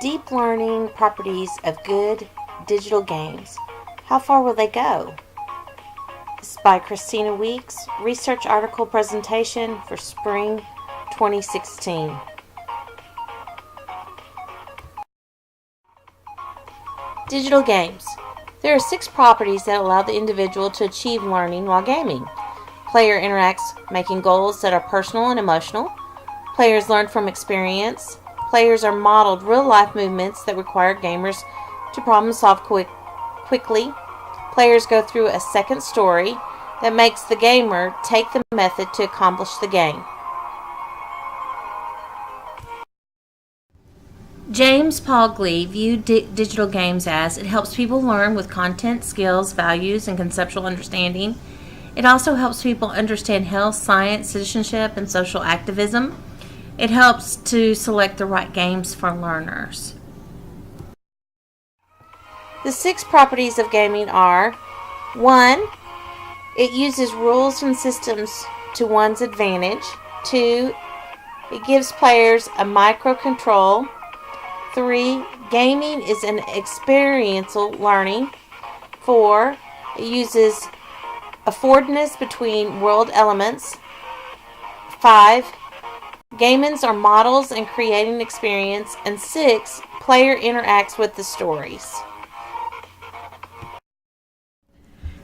Deep learning properties of good digital games. How far will they go? This is by Christina Weeks, research article presentation for spring 2016. Digital games. There are 6 properties that allow the individual to achieve learning while gaming. Player interacts, making goals that are personal and emotional. Players learn from experience. Players are modeled real-life movements that require gamers to problem-solve quickly. Players go through a second story that makes the gamer take the method to accomplish the game. James Paul Glee viewed digital games as it helps people learn with content, skills, values, and conceptual understanding. It also helps people understand health, science, citizenship, and social activism. It helps to select the right games for learners. The 6 properties of gaming are: 1. It uses rules and systems to one's advantage. 2. It gives players a microcontrol. 3. Gaming is an experiential learning. 4. It uses affordness between world elements. 5. Gamins are models in creating experience. And 6. Player interacts with the stories.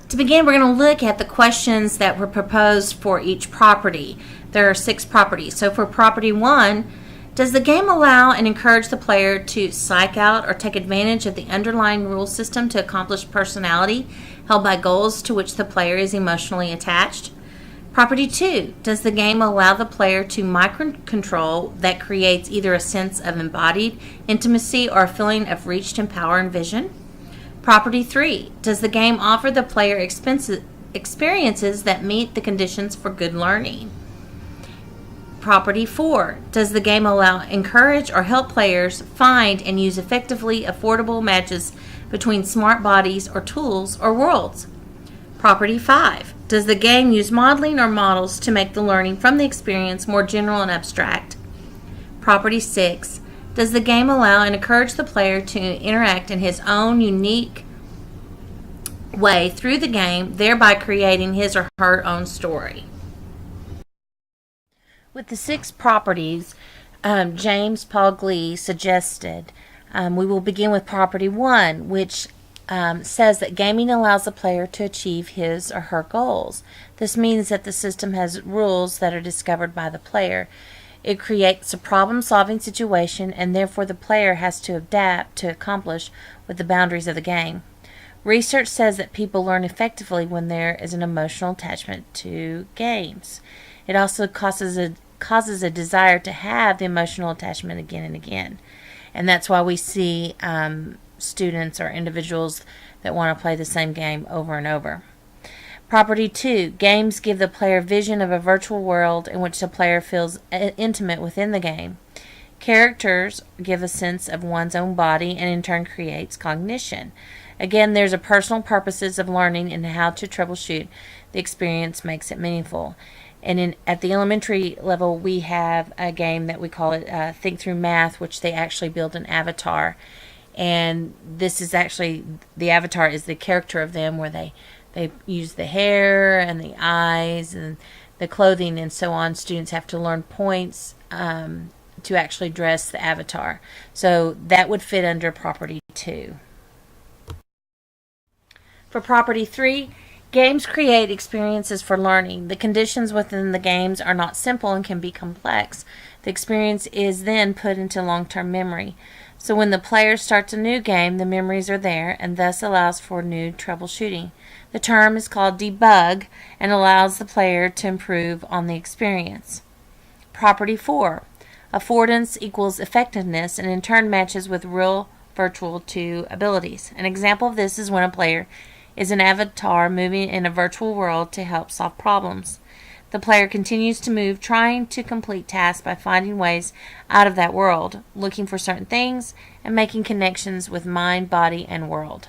To begin, we're going to look at the questions that were proposed for each property. There are 6 properties. So for property 1, does the game allow and encourage the player to psych out or take advantage of the underlying rule system to accomplish personality held by goals to which the player is emotionally attached? Property 2, does the game allow the player to microcontrol that creates either a sense of embodied intimacy or a feeling of reached in power and vision? Property 3, does the game offer the player experiences that meet the conditions for good learning? Property 4, does the game encourage or help players find and use effectively affordable matches between smart bodies or tools or worlds? Property 5, does the game use modeling or models to make the learning from the experience more general and abstract? Property 6, does the game allow and encourage the player to interact in his own unique way through the game, thereby creating his or her own story? With the 6 properties James Paul Glee suggested, we will begin with property 1, which says that gaming allows the player to achieve his or her goals. This means that the system has rules that are discovered by the player. It creates a problem-solving situation, and therefore the player has to adapt to accomplish with the boundaries of the game. Research says that people learn effectively when there is an emotional attachment to games. It also causes a desire to have the emotional attachment again and again. And that's why we see students or individuals that want to play the same game over and over. Property 2, games give the player vision of a virtual world in which the player feels intimate within the game. Characters give a sense of one's own body and in turn creates cognition. Again, there's a personal purposes of learning and how to troubleshoot. The experience makes it meaningful. And at the elementary level, we have a game that we call it Think Through Math, which they actually build an avatar. And this is actually, the avatar is the character of them, where they use the hair and the eyes and the clothing and so on. Students have to learn points to actually dress the avatar. So that would fit under property 2. For property 3, games create experiences for learning. The conditions within the games are not simple and can be complex. The experience is then put into long-term memory. So when the player starts a new game, the memories are there and thus allows for new troubleshooting. The term is called debug and allows the player to improve on the experience. Property 4, affordance equals effectiveness and in turn matches with real virtual 2 abilities. An example of this is when a player is an avatar moving in a virtual world to help solve problems. The player continues to move, trying to complete tasks by finding ways out of that world, looking for certain things, and making connections with mind, body, and world.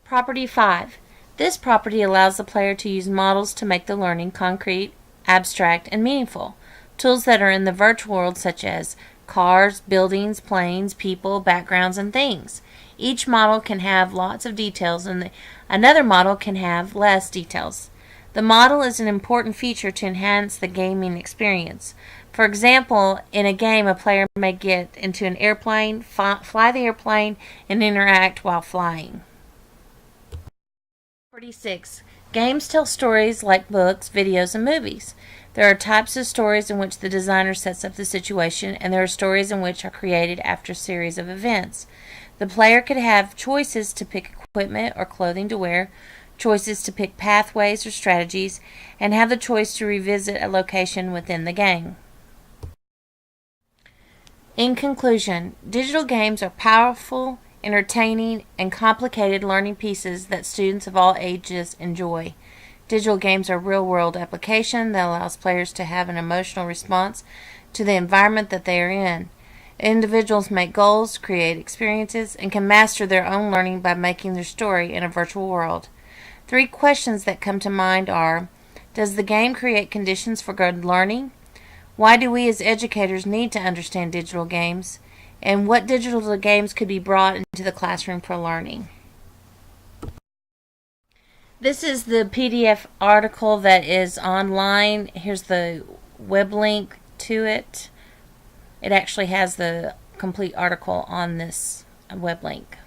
Property 5. This property allows the player to use models to make the learning concrete, abstract, and meaningful. Tools that are in the virtual world, such as cars, buildings, planes, people, backgrounds, and things. Each model can have lots of details, and another model can have less details. The model is an important feature to enhance the gaming experience. For example, in a game, a player may get into an airplane, fly the airplane, and interact while flying. 46. Games tell stories like books, videos, and movies. There are types of stories in which the designer sets up the situation, and there are stories in which are created after a series of events. The player could have choices to pick equipment or clothing to wear, choices to pick pathways or strategies, and have the choice to revisit a location within the game. In conclusion, digital games are powerful, entertaining, and complicated learning pieces that students of all ages enjoy. Digital games are real-world application that allows players to have an emotional response to the environment that they are in. Individuals make goals, create experiences, and can master their own learning by making their story in a virtual world. 3 questions that come to mind are: does the game create conditions for good learning? Why do we as educators need to understand digital games? And what digital games could be brought into the classroom for learning? This is the PDF article that is online. Here's the web link to it. It actually has the complete article on this web link.